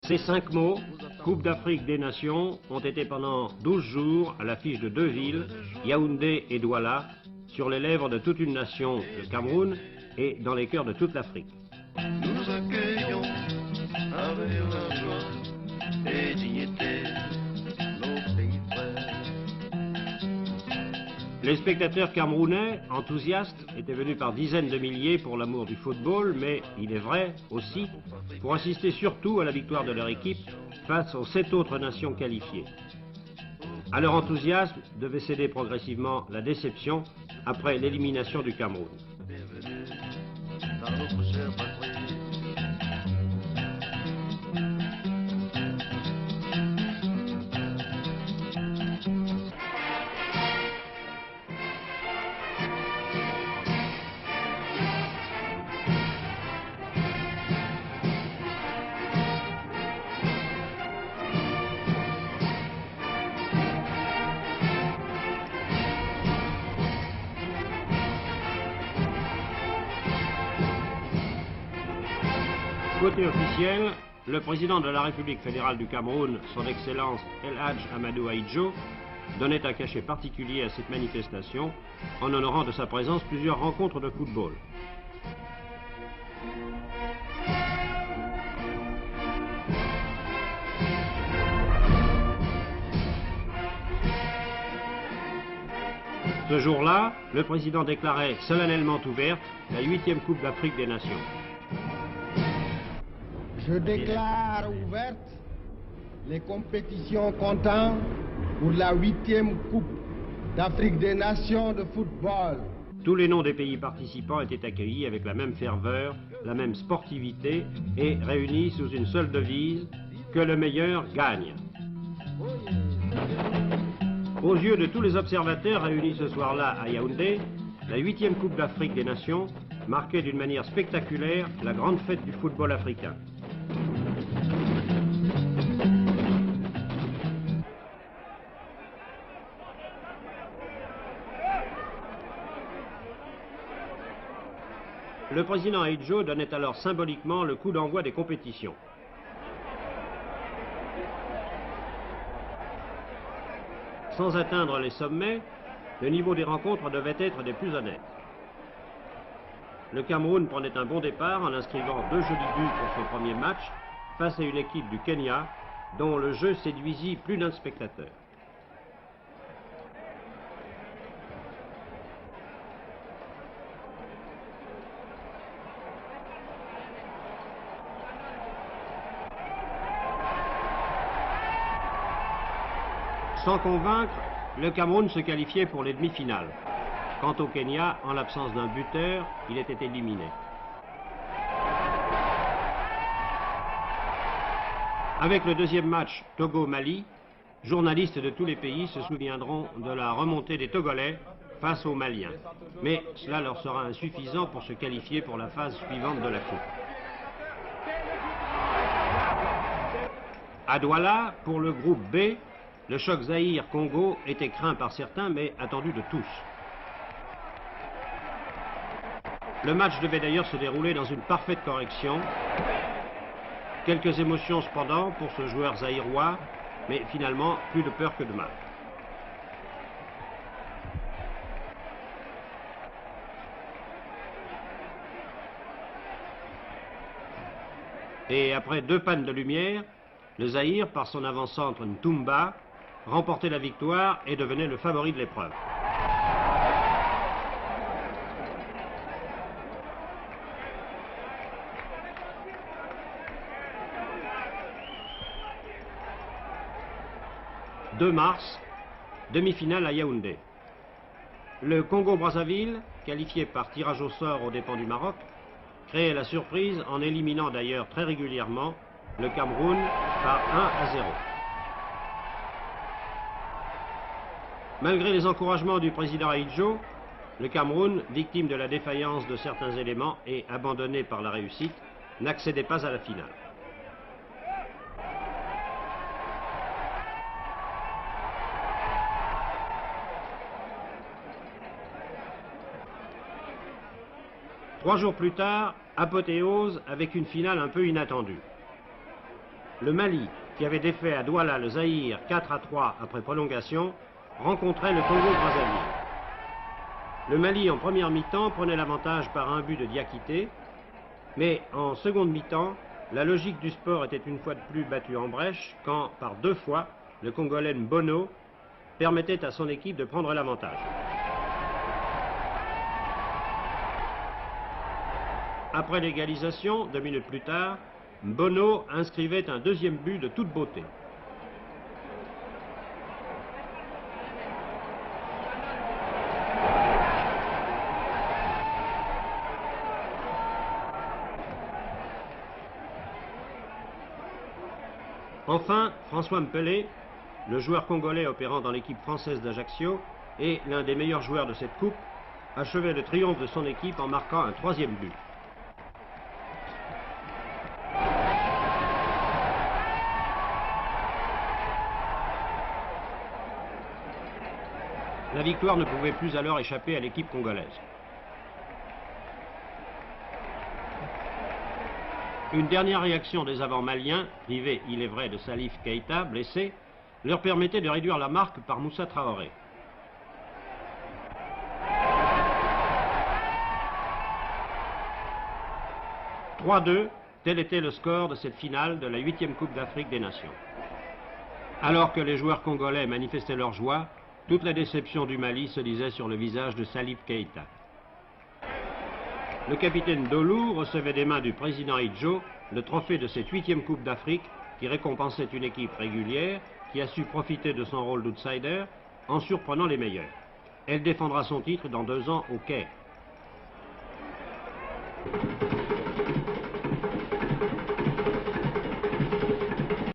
Ces 5 mots, Coupe d'Afrique des Nations, ont été pendant 12 jours à l'affiche de 2 villes, Yaoundé et Douala, sur les lèvres de toute une nation, le Cameroun, et dans les cœurs de toute l'Afrique. Nous accueillons avec la joie et dignité nos pays frères. Les spectateurs camerounais, enthousiastes, étaient venus par dizaines de milliers pour l'amour du football, mais, il est vrai, aussi, pour assister surtout à la victoire de leur équipe face aux 7 autres nations qualifiées. À leur enthousiasme devait céder progressivement la déception après l'élimination du Cameroun. Bienvenue dans notre chère patrie. Côté officiel, le président de la République fédérale du Cameroun, son Excellence El Hadj Amadou Ahidjo, donnait un cachet particulier à cette manifestation en honorant de sa présence plusieurs rencontres de football. Ce jour-là, le président déclarait solennellement ouverte la 8e Coupe d'Afrique des Nations. Je déclare ouvertes les compétitions comptant pour la 8e Coupe d'Afrique des Nations de football. Tous les noms des pays participants étaient accueillis avec la même ferveur, la même sportivité et réunis sous une seule devise, que le meilleur gagne. Aux yeux de tous les observateurs réunis ce soir-là à Yaoundé, la 8e Coupe d'Afrique des Nations marquait d'une manière spectaculaire la grande fête du football africain. Le président Ahidjo donnait alors symboliquement le coup d'envoi des compétitions. Sans atteindre les sommets, le niveau des rencontres devait être des plus honnêtes. Le Cameroun prenait un bon départ en inscrivant 2 jolis buts pour son premier match face à une équipe du Kenya dont le jeu séduisit plus d'un spectateur. Sans convaincre, le Cameroun se qualifiait pour les demi-finales. Quant au Kenya, en l'absence d'un buteur, il était éliminé. Avec le deuxième match Togo-Mali, journalistes de tous les pays se souviendront de la remontée des Togolais face aux Maliens. Mais cela leur sera insuffisant pour se qualifier pour la phase suivante de la Coupe. À Douala, pour le groupe B, le choc Zaïre-Congo était craint par certains, mais attendu de tous. Le match devait d'ailleurs se dérouler dans une parfaite correction. Quelques émotions cependant pour ce joueur zaïrois, mais finalement plus de peur que de mal. Et après 2 pannes de lumière, le Zaïre, par son avant-centre Ntumba, remportait la victoire et devenait le favori de l'épreuve. « 2 mars, demi-finale à Yaoundé. Le Congo-Brazzaville, qualifié par tirage au sort aux dépens du Maroc, créait la surprise en éliminant d'ailleurs très régulièrement le Cameroun par 1-0. Malgré les encouragements du président Ahidjo, le Cameroun, victime de la défaillance de certains éléments et abandonné par la réussite, n'accédait pas à la finale. Trois jours plus tard, apothéose avec une finale un peu inattendue. Le Mali, qui avait défait à Douala le Zaïre 4-3 après prolongation, rencontrait le Congo-Brazzaville. Le Mali, en première mi-temps, prenait l'avantage par un but de Diakité, mais en seconde mi-temps, la logique du sport était une fois de plus battue en brèche quand, par 2 fois, le Congolais Mbono permettait à son équipe de prendre l'avantage. Après l'égalisation, 2 minutes plus tard, Mbono inscrivait un deuxième but de toute beauté. Enfin, François Mpelé, le joueur congolais opérant dans l'équipe française d'Ajaccio et l'un des meilleurs joueurs de cette coupe, achevait le triomphe de son équipe en marquant un 3e but. La victoire ne pouvait plus alors échapper à l'équipe congolaise. Une dernière réaction des avants maliens, privés, il est vrai, de Salif Keïta, blessé, leur permettait de réduire la marque par Moussa Traoré. « 3-2, tel était le score de cette finale de la 8e Coupe d'Afrique des Nations. Alors que les joueurs congolais manifestaient leur joie, toute la déception du Mali se lisait sur le visage de Salif Keïta. Le capitaine Dolou recevait des mains du président Idjo le trophée de cette 8e Coupe d'Afrique qui récompensait une équipe régulière qui a su profiter de son rôle d'outsider en surprenant les meilleurs. Elle défendra son titre dans 2 ans au Caire.